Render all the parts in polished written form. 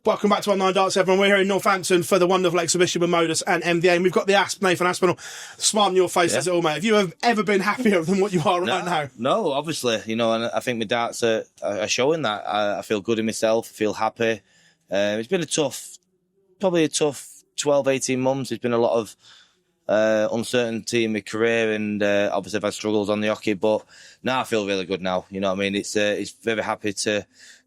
Welcome back to our Nine Darts, everyone. We're here in Northampton for the wonderful exhibition with Modus and MDA, and we've got the Nathan Aspinall. Smile on your face as it all, mate. Have you ever been happier than what you are right now? No, obviously, and I think my darts are showing that. I feel good in myself, I feel happy. It's been probably a tough 12, 18 months. There's been a lot of uncertainty in my career, and obviously I've had struggles on the hockey, but now I feel really good now. You know what I mean? It's very happy to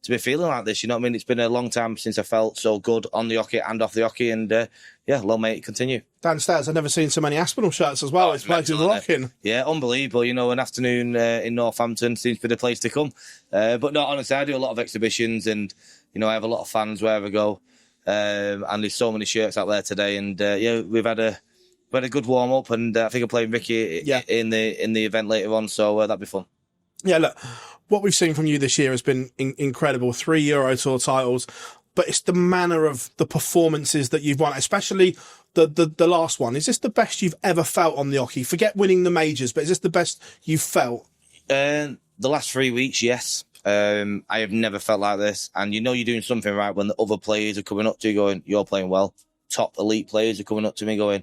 be feeling like this. You know what I mean? It's been a long time since I felt so good on the hockey and off the hockey, and long may it continue. Downstairs, I've never seen so many Aspinall shirts as well. It's place is rocking. Yeah, unbelievable. An afternoon in Northampton seems to be the place to come. But no, honestly, I do a lot of exhibitions, and I have a lot of fans wherever I go. And there's so many shirts out there today, and we've had a good warm up, and I think I'm playing Ricky in the event later on, so that'd be fun. Yeah, look, what we've seen from you this year has been incredible. 3 Euro Tour titles, but it's the manner of the performances that you've won, especially the last one. Is this the best you've ever felt on the hockey? Forget winning the majors, but is this the best you've felt? The last 3 weeks, yes. I have never felt like this, and you're doing something right when the other players are coming up to you going, you're playing well. Top elite players are coming up to me going,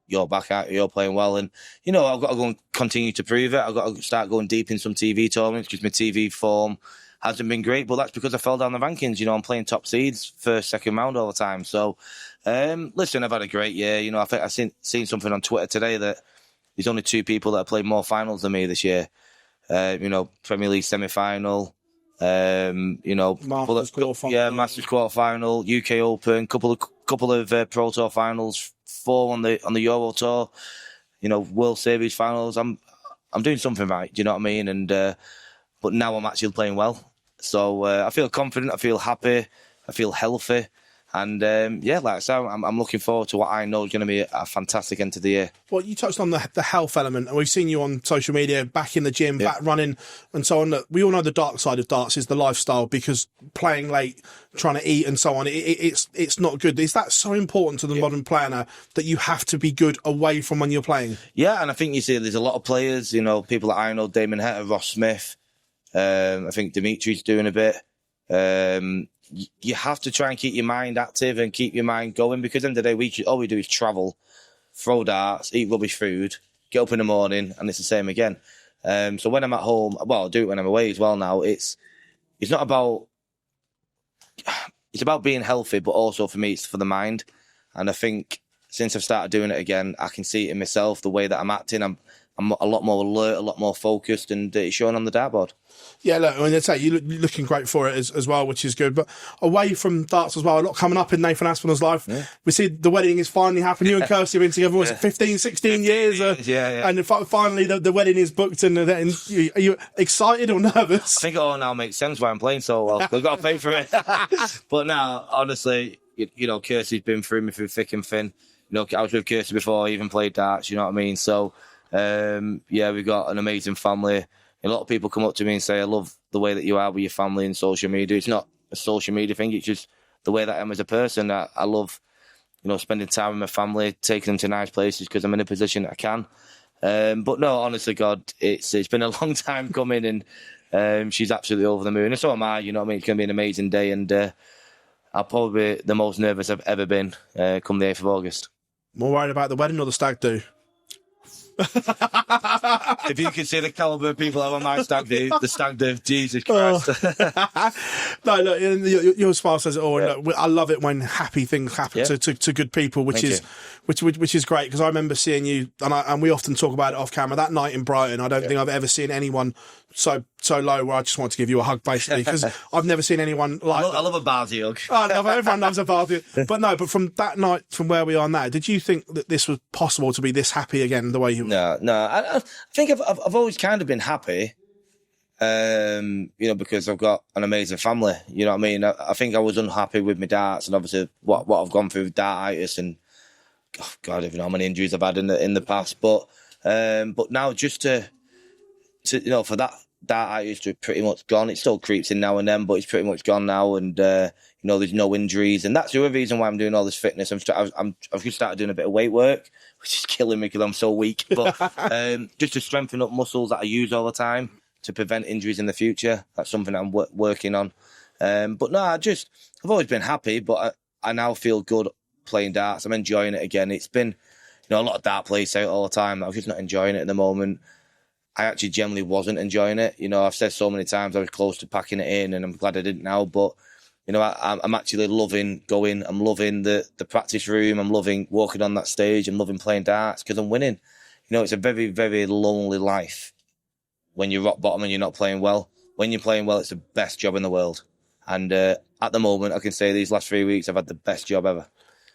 you're back out, you're playing well. And, I've got to go and continue to prove it. I've got to start going deep in some TV tournaments because my TV form hasn't been great, but that's because I fell down the rankings. I'm playing top seeds, first, second round all the time. So, listen, I've had a great year. I think I've seen something on Twitter today that there's only 2 people that have played more finals than me this year. Premier League semi-final, Masters quarter-final, UK Open, couple of Pro Tour finals, 4 on the Euro Tour, World Series finals. I'm doing something right. Do you know what I mean? And but now I'm actually playing well, so I feel confident. I feel happy. I feel healthy. And, like I said, I'm looking forward to what I know is going to be a fantastic end to the year. Well, you touched on the health element, and we've seen you on social media, back in the gym, back running and so on. Look, we all know the dark side of darts is the lifestyle, because playing late, trying to eat and so on, it's not good. Is that so important to the modern player now, that you have to be good away from when you're playing? Yeah, and I think you see there's a lot of players, people that I know, Damon Heta, Ross Smith, I think Dimitri's doing a bit. You have to try and keep your mind active and keep your mind going, because at the end of the day, all we do is travel, throw darts, eat rubbish food, get up in the morning, and it's the same again. So when I'm at home, well, I do it when I'm away as well now, it's not about... It's about being healthy, but also for me, it's for the mind. And I think since I've started doing it again, I can see it in myself, the way that I'm acting. I'm a lot more alert, a lot more focused, and it's showing on the dartboard. Yeah, look, I'd say you're looking great for it as well, which is good. But away from darts as well, a lot coming up in Nathan Aspinall's life. Yeah. We see the wedding is finally happening. You and Kirsty have been together, 15, 16 years? And finally the wedding is booked. And are you excited or nervous? I think it all now makes sense why I'm playing so well. I've got to pay for it. But now, honestly, Kirsty's been through me through thick and thin. I was with Kirsty before I even played darts, you know what I mean? So, we've got an amazing family. A lot of people come up to me and say, I love the way that you are with your family and social media. It's not a social media thing. It's just the way that I am as a person. I love, spending time with my family, taking them to nice places because I'm in a position that I can. But no, honestly, God, it's been a long time coming, and she's absolutely over the moon. And so am I, you know what I mean? It's going to be an amazing day, and I'll probably be the most nervous I've ever been come the 8th of August. More worried about the wedding or the stag do? If you can see the calibre of people that are on my stag do, the stag do, Jesus Christ. No, look, your smile says it all. Yeah. Look, I love it when happy things happen to good people, which is great, because I remember seeing you, and we often talk about it off camera, that night in Brighton. I don't think I've ever seen anyone so low where I just want to give you a hug, basically, because I've never seen anyone like I love a Barty hug. Everyone loves a Barty. But from that night, from where we are now, did you think that this was possible to be this happy again, the way you... No. I think I've always kind of been happy, because I've got an amazing family. You know what I mean? I think I was unhappy with my darts, and obviously what I've gone through with Dartitis, and God, I don't even know how many injuries I've had in the past. But now just to for that Dartitis to pretty much gone. It still creeps in now and then, but it's pretty much gone now, and there's no injuries, and that's the other reason why I'm doing all this fitness. I've just started doing a bit of weight work, which is killing me because I'm so weak. But just to strengthen up muscles that I use all the time to prevent injuries in the future. That's something that I'm working on. But no, I've always been happy, but I now feel good playing darts. I'm enjoying it again. It's been, a lot of dart players say it all the time. I'm just not enjoying it at the moment. I actually generally wasn't enjoying it. I've said so many times I was close to packing it in, and I'm glad I didn't now. But I'm actually loving going. I'm loving the practice room. I'm loving walking on that stage. I'm loving playing darts because I'm winning. It's a very, very lonely life when you're rock bottom and you're not playing well. When you're playing well, it's the best job in the world. And at the moment, I can say these last 3 weeks, I've had the best job ever.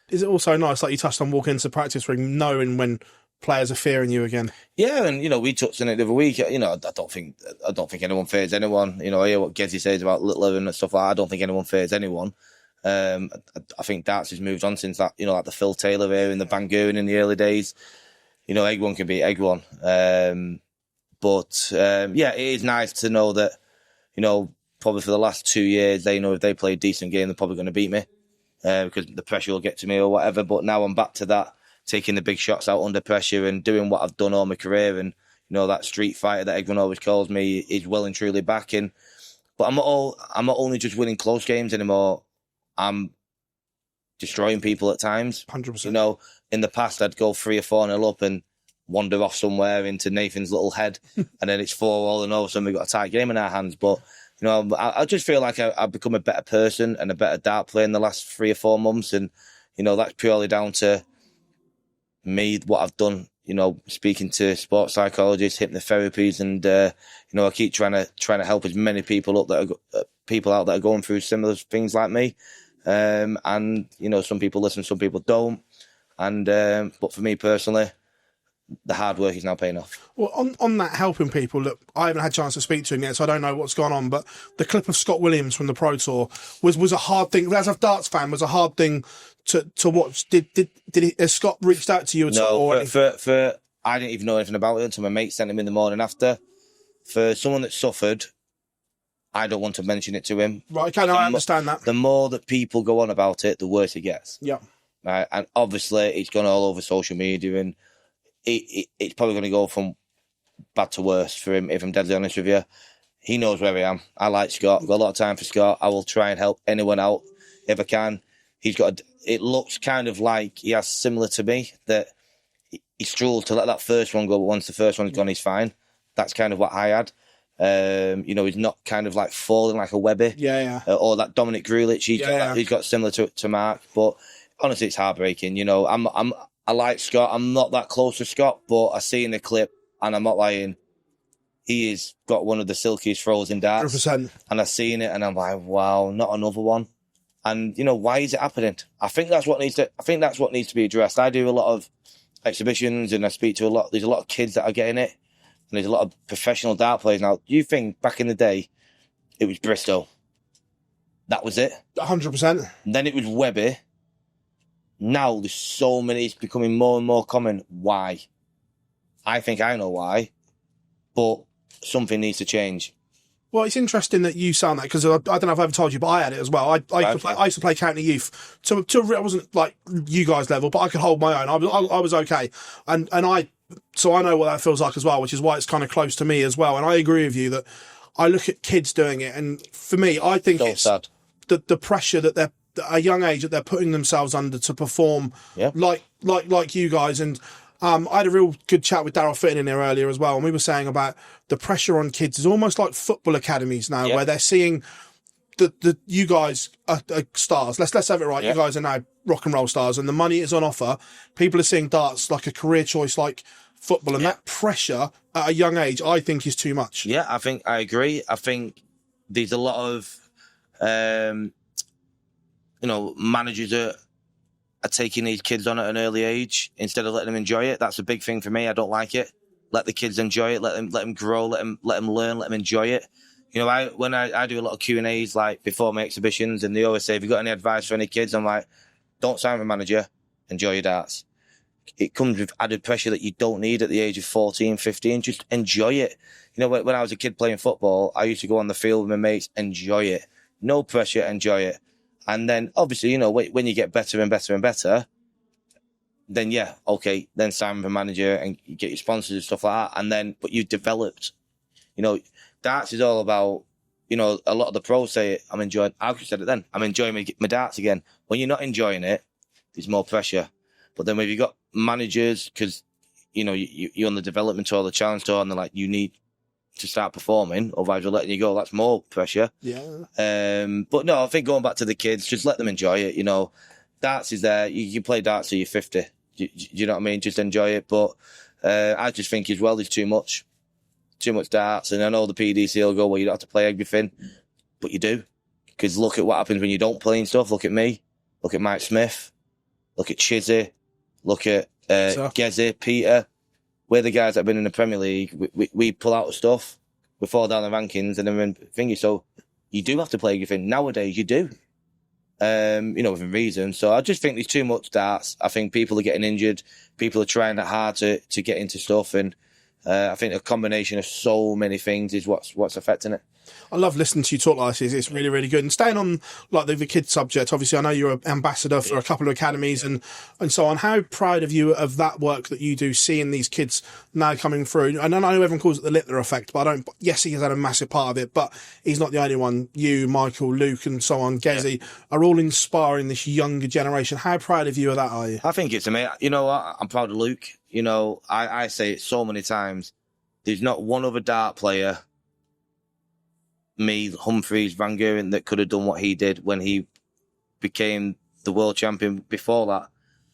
Is it also nice, like you touched on, walking into the practice room, knowing when players are fearing you again? Yeah, and we touched on it the other week. I don't think anyone fears anyone. I hear what Gezi says about Little Evan and stuff like that. I don't think anyone fears anyone. I think darts has moved on since that. Like the Phil Taylor era and the Bangoon in the early days. Egg one can be Egg one. But it is nice to know that probably for the last 2 years they know if they play a decent game they're probably going to beat me because the pressure will get to me or whatever. But now I'm back to that. Taking the big shots out under pressure and doing what I've done all my career, and that street fighter that everyone always calls me is well and truly back in. But I'm not only just winning close games anymore. I'm destroying people at times. 100%. In the past I'd go 3 or 4-0 up and wander off somewhere into Nathan's little head, and then it's 4-4, and all of a sudden we've got a tight game in our hands. But I just feel like I've become a better person and a better dart player in the last 3 or 4 months, and that's purely down to me, what I've done, speaking to sports psychologists, hypnotherapies, and I keep trying to help as many people out that are going through similar things like me. And some people listen, some people don't. And but for me personally, the hard work is now paying off. Well, on that helping people, look, I haven't had a chance to speak to him yet, so I don't know what's gone on. But the clip of Scott Williams from the Pro Tour was a hard thing. As a darts fan, was a hard thing to watch. Has Scott reached out to you at all? No, I didn't even know anything about it until my mate sent him in the morning after. For someone that suffered, I don't want to mention it to him. Right, okay, I understand that. The more that people go on about it, the worse it gets. Yeah. Right, and obviously it's gone all over social media, and it's probably going to go from bad to worse for him, if I'm deadly honest with you. He knows where I am. I like Scott. I've got a lot of time for Scott. I will try and help anyone out if I can. It looks kind of like he has similar to me, that he struggled to let that first one go, but once the first one's gone, he's fine. That's kind of what I had. He's not kind of like falling like a Webby. Yeah. Or that Dominic Grulich. He's got similar to Mark. But honestly, it's heartbreaking. I like Scott. I'm not that close to Scott, but I see in the clip, and I'm not lying, he has got one of the silkiest throws in darts. 100%. And I've seen it, and I'm like, wow, not another one. And why is it happening? I think that's what needs to be addressed. I do a lot of exhibitions, and I speak to there's a lot of kids that are getting it, and there's a lot of professional dart players now. Do you think back in the day it was Bristow? That was it. 100%. Then it was Webby. Now there's so many, it's becoming more and more common. Why? I think I know why, but something needs to change. Well, it's interesting that you sound that, because I don't know if I've ever told you, but I had it as well. I used to play county youth. I wasn't like you guys level, but I could hold my own. I was okay. So I know what that feels like as well, which is why it's kind of close to me as well. And I agree with you that I look at kids doing it, and for me, I think it's sad. The pressure that they're, at a young age, that they're putting themselves under to perform like you guys. And I had a real good chat with Darryl Fitton in there earlier as well, and we were saying about the pressure on kids is almost like football academies now, where they're seeing you guys are stars. Let's have it right. You guys are now rock and roll stars, and the money is on offer. People are seeing darts like a career choice, like football, and that pressure at a young age, I think, is too much. Yeah, I agree. I think there's a lot of managers are taking these kids on at an early age instead of letting them enjoy it. That's a big thing for me. I don't like it. Let the kids enjoy it. Let them grow. Let them learn. Let them enjoy it. When I do a lot of Q&As like before my exhibitions, and they always say, "Have you got any advice for any kids?" I'm like, "Don't sign with a manager. Enjoy your darts." It comes with added pressure that you don't need at the age of 14, 15. Just enjoy it. When I was a kid playing football, I used to go on the field with my mates. Enjoy it. No pressure. Enjoy it. And then, obviously, when you get better and better and better, then, then sign with a manager and you get your sponsors and stuff like that. And then, but you've developed. Darts is all about, you know, a lot of the pros say, I'm enjoying, I said it then, I'm enjoying my darts again. When you're not enjoying it, there's more pressure. But then when you've got managers, because, you know, you're on the development tour, the challenge tour, and they're like, you need to start performing, otherwise we're letting you go. That's more pressure. Yeah. But no, I think going back to the kids, just let them enjoy it. You know, darts is there. You can play darts till you're 50. You know what I mean? Just enjoy it. But I just think as well, there's too much darts. And I know the PDC will go, well, you don't have to play everything. But you do. Because look at what happens when you don't play and stuff. Look at me. Look at Mike Smith. Look at Chizzy. Look at Gezi, Peter. We're the guys that have been in the Premier League. We pull out stuff. We fall down the rankings and then we're in thingy. So you do have to play everything. Nowadays, you do. You know, within reason. So I just think there's too much darts. I think people are getting injured. People are trying that hard to get into stuff. And I think a combination of so many things is what's affecting it. I love listening to you talk like this. It's really, really good. And staying on like the kids subject, obviously I know you're an ambassador for a couple of academies and so on. How proud of you of that work that you do, seeing these kids now coming through? And I know everyone calls it the Littler effect, but yes, he has had a massive part of it, but he's not the only one. You, Michael, Luke and so on, Gezi, are all inspiring this younger generation. How proud of you of that are you? I think it's amazing. You know what? I'm proud of Luke. You know, I say it so many times. There's not one other dart player, me, Humphreys, Van Geuren, that could have done what he did when he became the world champion. Before that,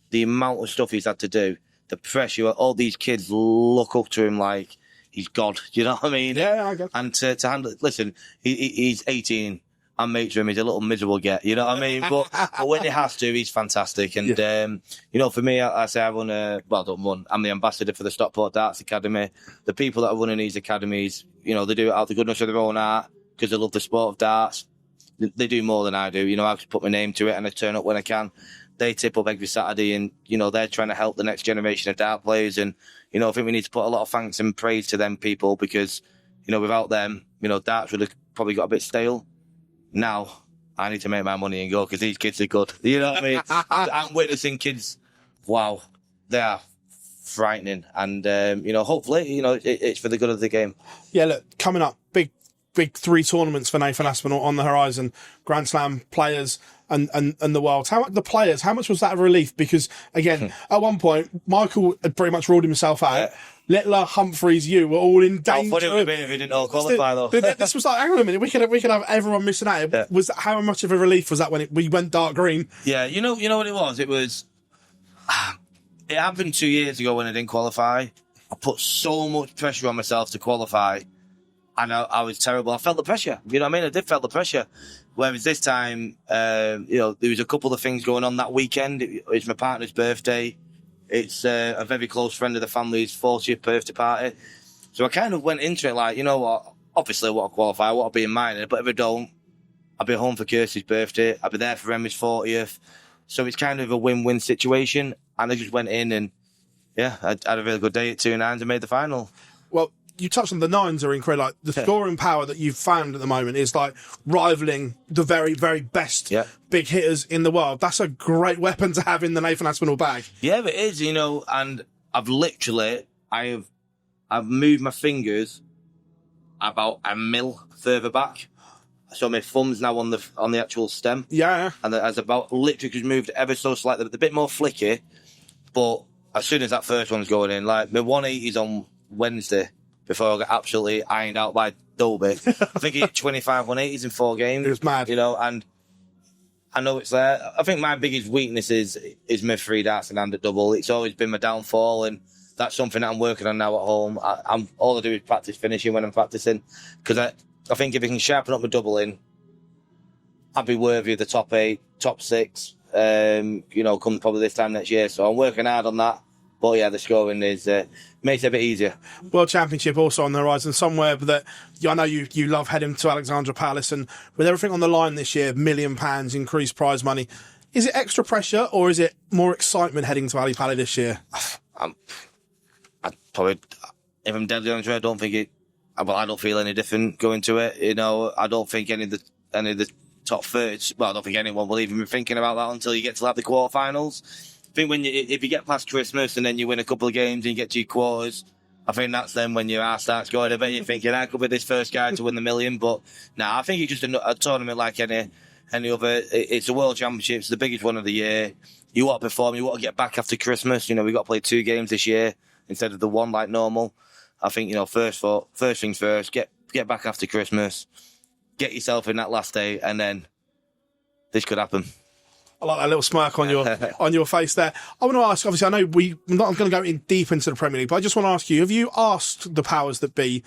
the amount of stuff he's had to do, the pressure, all these kids look up to him like he's God. You know what I mean? Yeah, I get it. And to handle it, listen, he's 18. I'm mates with him. He's a little miserable get. You know what I mean? But when he has to, he's fantastic. And, you know, for me, I say I run I don't run. I'm the ambassador for the Stockport Darts Academy. The people that are running these academies, you know, they do it out of the goodness of their own heart because they love the sport of darts. They do more than I do. You know, I just put my name to it and I turn up when I can. They tip up every Saturday and, you know, they're trying to help the next generation of dart players. And, you know, I think we need to put a lot of thanks and praise to them people because, you know, without them, you know, darts would have probably got a bit stale. Now, I need to make my money and go because these kids are good. You know what I mean? I'm witnessing kids, wow, they are frightening. And, you know, hopefully, you know, it's for the good of the game. Yeah, look, coming up, big 3 tournaments for Nathan Aspinall on the horizon, Grand Slam players and the world. How much was that a relief? Because, again, at one point, Michael had pretty much ruled himself out. Yeah. Littler, Humphreys, you were all in danger. How funny would it be if he didn't all qualify, though? This was like, hang on a minute, we could have everyone missing out. Yeah. How much of a relief was that when we went dark green? Yeah, you know what it was? It happened 2 years ago when I didn't qualify. I put so much pressure on myself to qualify, and I was terrible. I felt the pressure. You know what I mean? I did feel the pressure. Whereas this time, you know, there was a couple of things going on that weekend. It was my partner's birthday. It's a very close friend of the family's 40th birthday party. So I kind of went into it like, you know what, obviously I want to qualify, I want to be in mine, but if I don't, I'll be home for Kirsty's birthday, I'll be there for Emmy's 40th. So it's kind of a win-win situation. And I just went in and, yeah, I had a really good day at 2 nines and made the final. Well, you touched on the nines are incredible. Like, the scoring power that you've found at the moment is like rivaling the very, very best big hitters in the world. That's a great weapon to have in the Nathan Aspinall bag. Yeah, it is, you know, and I've moved my fingers about a mil further back. So my thumb's now on the actual stem. Yeah. And as about literally just moved ever so slightly, a bit more flicky. But as soon as that first one's going in, like my 180's on Wednesday, before I got absolutely ironed out by Dolby. I think he hit 25 180s in 4 games. It was mad. You know, and I know it's there. I think my biggest weakness is my 3 darts and hand at double. It's always been my downfall, and that's something that I'm working on now at home. All I do is practice finishing when I'm practicing, because I think if I can sharpen up my doubling, I'd be worthy of the top 8, top 6, you know, come probably this time next year. So I'm working hard on that. But yeah, the scoring makes it a bit easier. World Championship also on the horizon somewhere, but I know you love heading to Alexandra Palace, and with everything on the line this year, £1 million increased prize money. Is it extra pressure or is it more excitement heading to Ali Pali this year? I'd probably, if I'm deadly honest, I don't think I don't feel any different going to it. You know, I don't think any of the top 30. Well, I don't think anyone will even be thinking about that until you get to like the quarterfinals. I think if you get past Christmas and then you win a couple of games and you get to your quarters, I think that's then when your heart starts going a bit. You're thinking, I could be this first guy to win the million. But I think it's just a tournament like any other. It's a World Championship. It's the biggest one of the year. You want to perform. You want to get back after Christmas. We've got to play 2 games this year instead of the 1 like normal. I think, first things first, get back after Christmas, get yourself in that last day, and then this could happen. I like that little smirk on your face there. I want to ask, obviously, I know I'm not going to go in deep into the Premier League, but I just want to ask you, have you asked the powers that be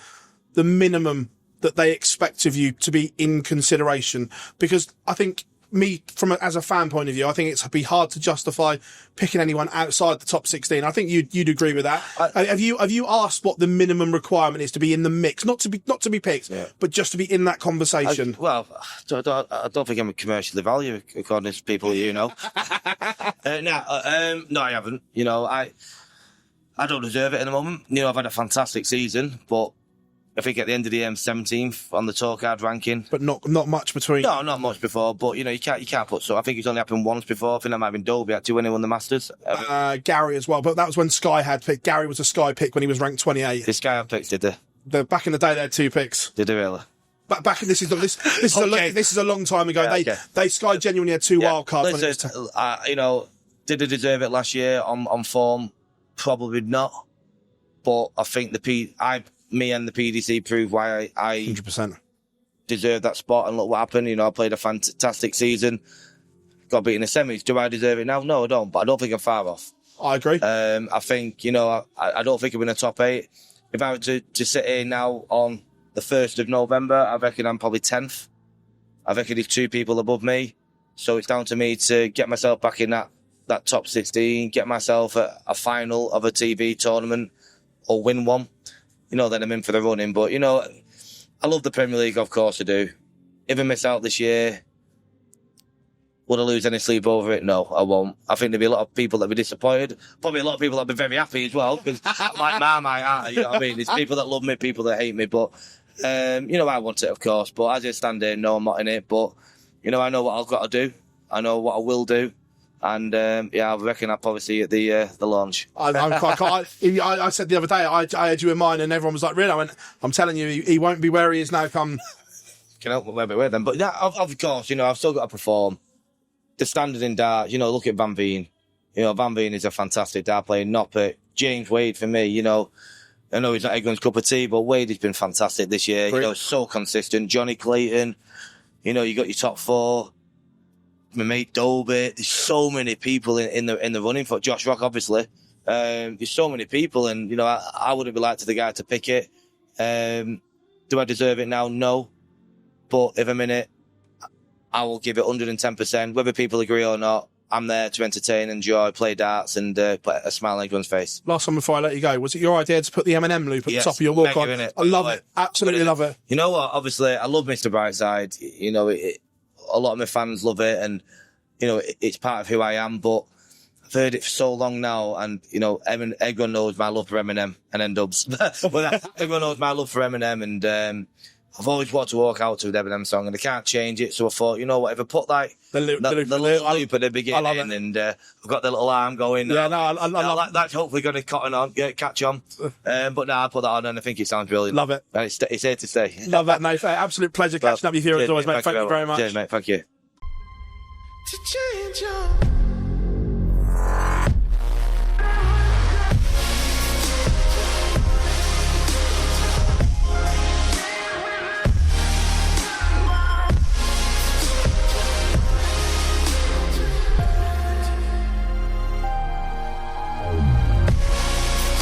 the minimum that they expect of you to be in consideration? Because I think as a fan point of view, I think it'd be hard to justify picking anyone outside the top 16. I think you'd agree with that. Have you asked what the minimum requirement is to be in the mix, not to be picked, but just to be in that conversation? I don't think I'm commercially valued according to people no, I haven't. I don't deserve it at the moment. I've had a fantastic season, but I think at the end of the year, I'm 17th on the tour card ranking. But not much between. No, not much before. But you can't put. So I think it's only happened once before. I think that might have been Dolby actually when he won the Masters. Gary as well, but that was when Sky had picked. Gary was a Sky pick when he was ranked 28. The Sky had picks, did they? Back in the day, they had 2 picks. Did they really? Back this is a long time ago. They Sky genuinely had 2 wild cards. Did they deserve it last year on form? Probably not. But I think me and the PDC proved why I 100% deserve that spot, and look what happened. I played a fantastic season, got beat in the semis. Do I deserve it now? No, I don't, but I don't think I'm far off. I agree. I think, I don't think I'm in the top 8. If I were to sit here now on the 1st of November, I reckon I'm probably 10th. I reckon there's 2 people above me. So it's down to me to get myself back in that top 16, get myself a final of a TV tournament or win one. Then I'm in for the running. But, I love the Premier League, of course I do. If I miss out this year, would I lose any sleep over it? No, I won't. I think there'll be a lot of people that'll be disappointed. Probably a lot of people that'll be very happy as well, because like Marmite, you know what I mean? There's people that love me, people that hate me, but, I want it, of course. But as I stand here, no, I'm not in it. But, I know what I've got to do. I know what I will do. And, I reckon I'll probably see you at the launch. I said the other day, I had you in mind, and everyone was like, really? I went, I'm telling you, he won't be where he is now come. Can help where we're then. But, of course, I've still got to perform. The standard in darts, look at Van Veen. Van Veen is a fantastic dart player. Noppert, James Wade for me, I know he's not everyone's cup of tea, but Wade has been fantastic this year. Great. So consistent. Johnny Clayton, you got your top 4. My mate Dolby. There's so many people in the running for Josh Rock, obviously. There's so many people, and I wouldn't be like to the guy to pick it. Do I deserve it now? No. But if I'm in it, I will give it 110%. Whether people agree or not, I'm there to entertain, enjoy, play darts, and put a smile on everyone's face. Last time before I let you go, was it your idea to put the M&M loop at the top of your walk on? I love it. Absolutely love it. You know what? Obviously, I love Mr. Brightside. A lot of my fans love it, and it's part of who I am. But I've heard it for so long now, and everyone knows my love for Eminem and N-Dubs. But everyone knows my love for Eminem, and I've always wanted to walk out to an Eminem song, and I can't change it. So I thought, if I put the loop at the beginning, and I've got the little arm going. Yeah, no, that's hopefully going to catch on. But I put that on, and I think it sounds brilliant. Love it. And it's here to stay. Love that, mate. Absolute pleasure catching up with you here as always, mate. Thank you very much. Cheers, mate. Thank you. To change your